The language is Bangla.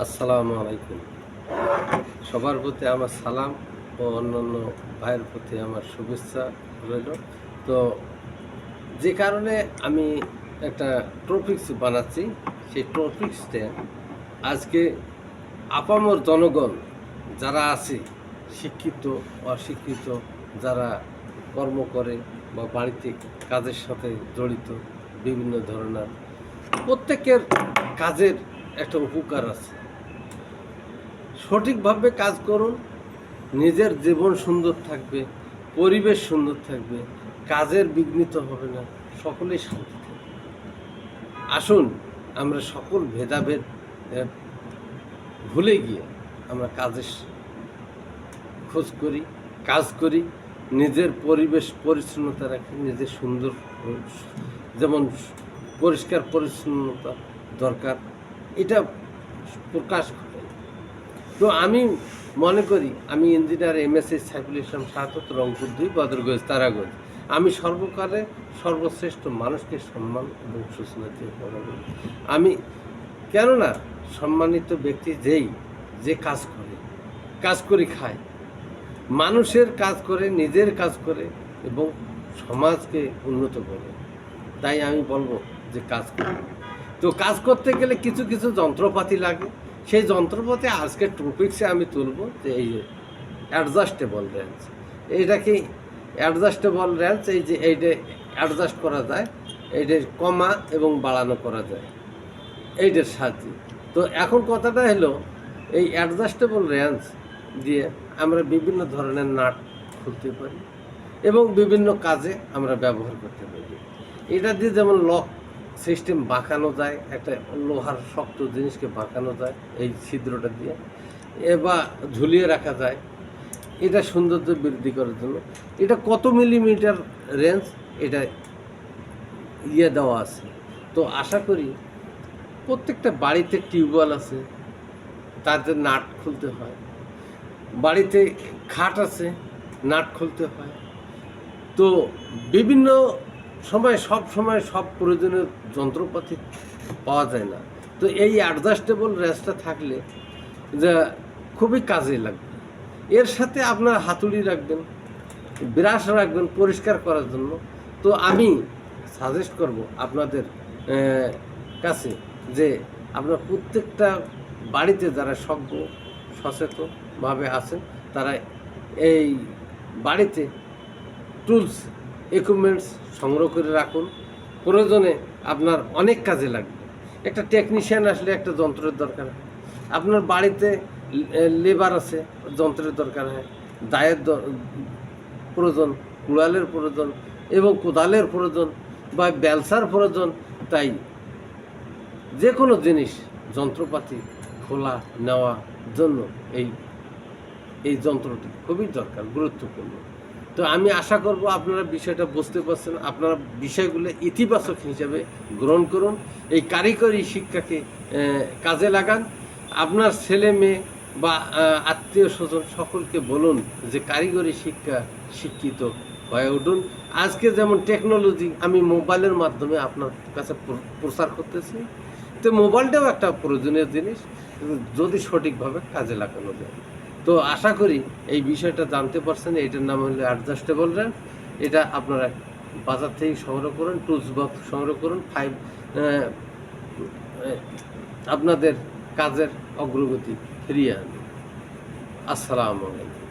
আসসালামু আলাইকুম। সবার প্রতি আমার সালাম ও অন্যান্য ভাইয়ের প্রতি আমার শুভেচ্ছা রইল। তো যে কারণে আমি একটা টপিকস বানাচ্ছি, সেই টপিকসটা আজকে আপামর জনগণ যারা আছে, শিক্ষিত, অশিক্ষিত, যারা কর্ম করে বা বাড়িতে কাজের সাথে জড়িত, বিভিন্ন ধরনের প্রত্যেকের কাজের একটা উপকার আছে। সঠিকভাবে কাজ করুন, নিজের জীবন সুন্দর থাকবে, পরিবেশ সুন্দর থাকবে, কাজের বিঘ্নিত হবে না, সকলেই শান্তি থাকবে। আসুন আমরা সকল ভেদাভেদ ভুলে গিয়ে আমরা কাজের খোঁজ করি, কাজ করি, নিজের পরিবেশ পরিচ্ছন্নতা রাখি, নিজের সুন্দর যেমন পরিষ্কার পরিচ্ছন্নতা দরকার, এটা প্রকাশ ঘটে। তো আমি মনে করি, আমি ইঞ্জিনিয়ার MSc সাইফুল ইসলাম শাহাদত, রংপুর 2, বদরগঞ্জ, তারাগঞ্জ। আমি সর্বকালে সর্বশ্রেষ্ঠ মানুষকে সম্মান এবং সূচনা দিয়ে বলা করি। আমি কেননা সম্মানিত ব্যক্তি যে কাজ করে খায়, মানুষের কাজ করে, নিজের কাজ করে এবং সমাজকে উন্নত করে। তাই আমি বলবো যে কাজ করুন। তো কাজ করতে গেলে কিছু কিছু যন্ত্রপাতি লাগে। সেই যন্ত্রপাতি আজকের টপিক্সে আমি তুলব যে এই অ্যাডজাস্টেবল রেঞ্জ। এইটা কি অ্যাডজাস্টেবল রেঞ্জ? এই যে এইটা অ্যাডজাস্ট করা যায়, এইটা কমা এবং বাড়ানো করা যায় এইটার সাহায্যে। তো এখন কথাটা হলো, এই অ্যাডজাস্টেবল রেঞ্জ দিয়ে আমরা বিভিন্ন ধরনের নাট খুলতে পারি এবং বিভিন্ন কাজে আমরা ব্যবহার করতে পারি। এটা দিয়ে যেমন লক সিস্টেম বাঁকানো যায়, একটা লোহার শক্ত জিনিসকে বাঁকানো যায় এই ছিদ্রটা দিয়ে, বা ঝুলিয়ে রাখা যায়। এটা সৌন্দর্য বৃদ্ধি করার জন্য। এটা কত মিলিমিটার রেঞ্জ, এটা দেওয়া আছে। তো আশা করি প্রত্যেকটা বাড়িতে টিউবওয়েল আছে, তাদের নাট খুলতে হয়। বাড়িতে খাট আছে, নাট খুলতে হয়। তো বিভিন্ন সব প্রয়োজনীয় যন্ত্রপাতি পাওয়া যায় না। তো এই অ্যাডজাস্টেবল রেঞ্জটা থাকলে যা খুবই কাজে লাগবে। এর সাথে আপনার হাতুড়ি রাখবেন, ব্রাশ রাখবেন পরিষ্কার করার জন্য। তো আমি সাজেস্ট করব আপনাদের কাছে যে আপনার প্রত্যেকটা বাড়িতে যারা সচেতনভাবে আছেন, তারা এই বাড়িতে টুলস ইকুইপমেন্টস সংগ্রহ করে রাখুন। প্রয়োজনে আপনার অনেক কাজে লাগবে। একটা টেকনিশিয়ান আসলে একটা যন্ত্রের দরকার হয়। আপনার বাড়িতে লেবার আছে, যন্ত্রের দরকার হয়। দায়ের প্রয়োজন, কুড়ালের প্রয়োজন এবং কোদালের প্রয়োজন বা বেলসার প্রয়োজন। তাই যে কোনো জিনিস যন্ত্রপাতি খোলা নেওয়ার জন্য এই যন্ত্রটি খুবই দরকার, গুরুত্বপূর্ণ। তো আমি আশা করব আপনারা বিষয়টা বুঝতে পারছেন। আপনারা বিষয়গুলো ইতিবাচক হিসেবে গ্রহণ করুন। এই কারিগরি শিক্ষাকে কাজে লাগান। আপনার ছেলে মেয়ে বা আত্মীয় স্বজন সকলকে বলুন যে কারিগরি শিক্ষিত হয়ে উঠুন। আজকে যেমন টেকনোলজি, আমি মোবাইলের মাধ্যমে আপনার কাছে প্রচার করতেছি। তো মোবাইলটাও একটা প্রয়োজনীয় জিনিস, যদি সঠিকভাবে কাজে লাগানো যায়। তো আশা করি এই বিষয়টা জানতে পারছেন। এটার নাম হলো অ্যাডজাস্টেবল র্যাম্প। এটা আপনারা বাজার থেকে সংগ্রহ করুন, টুলস বক্স সংগ্রহ করুন। আপনাদের কাজের অগ্রগতি ফিরিয়ে আনুন। আসসালামু আলাইকুম।